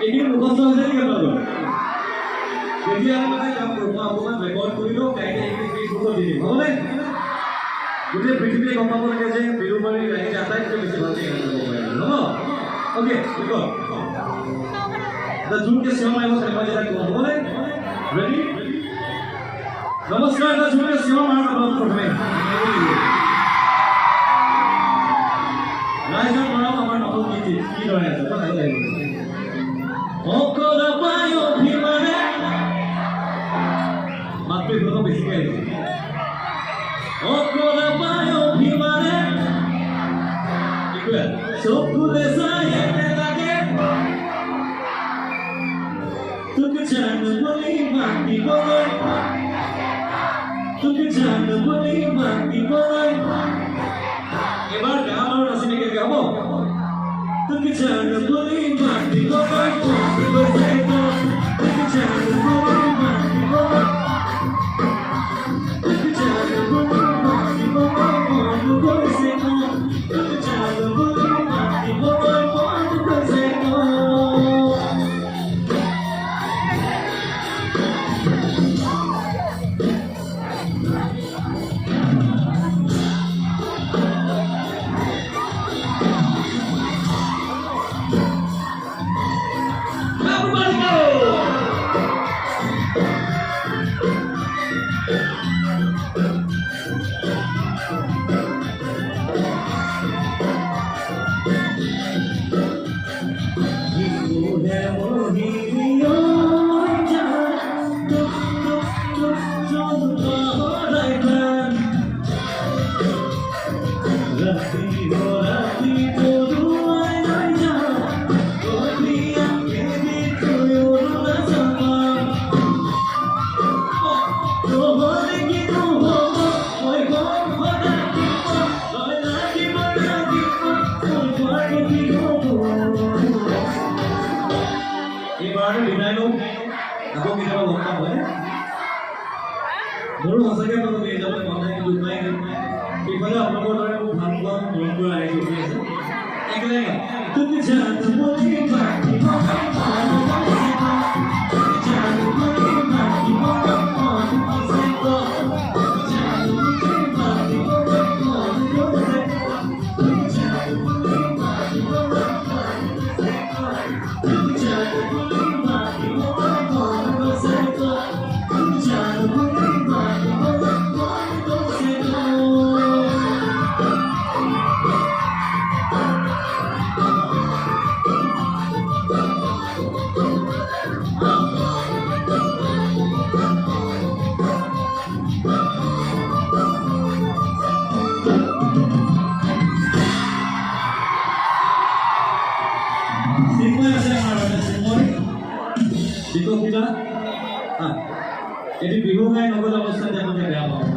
এইখিনি মুখস্থ হৈছে নেকি আপোনালোকৰ? তেতিয়া মানে কাম কৰোঁ, মই অকণমান ৰেকৰ্ড কৰিলোঁ, কাইলৈ এইখিনি ফেচবুকত দি দিম, হ'বনে? গোটেই পৃথিৱীয়ে গম পাব লাগে যে বিৰুবাৰীৰ ৰাইজে আটাইতকৈ বেছি ভালকৈ গান গাব পাৰে, হ'ব? Okay, record. জোৰকৈ চিঞৰ মাৰিব চাৰিবা যেতিয়া কওঁ, হ'বনে? ৰেডি? নমস্কাৰ, জোৰকৈ চিঞৰ মাৰক আপোনালোক প্ৰথমে। ৰাইজৰ পৰাও আমাৰ নতুন গীত কিদৰে আছে অকল পায় অভিমানে মাতৃ ঘৰক বেছিকৈ আহিছে অকল পায় অভিমানে চকুৰে চাই একেলাগে তোক জানো বুলি মাতিবলৈ তোক জানো বুলি মাতিবলৈ এবাৰ গান আৰু নাচি নেকি গাব তোক জানো বুলি মাতিবলৈ তোক জানো বুলি মাতিবলৈ তোক জানো বুলি মাতিবলৈ মন গৈছে তোক জানো বুলি মাতিবলৈ মন গৈছে আকৌ কেতিয়াবা লগ পাম হয় মোৰো সঁচাকৈ আপোনালোক এই যাবলৈ মন নাই কিন্তু উপায় নাই সেইফালে আপোনালোকৰ দৰে মোক ভাল পোৱা মৰম কৰা ৰাইজ উঠি আছে একেলগে তোক জানো বুলি Simoi আছে আমাৰ Simoi Dito kita এটি বিহু গাই নগদ অৱস্থাত তেওঁলোকে বেয়া পাওঁ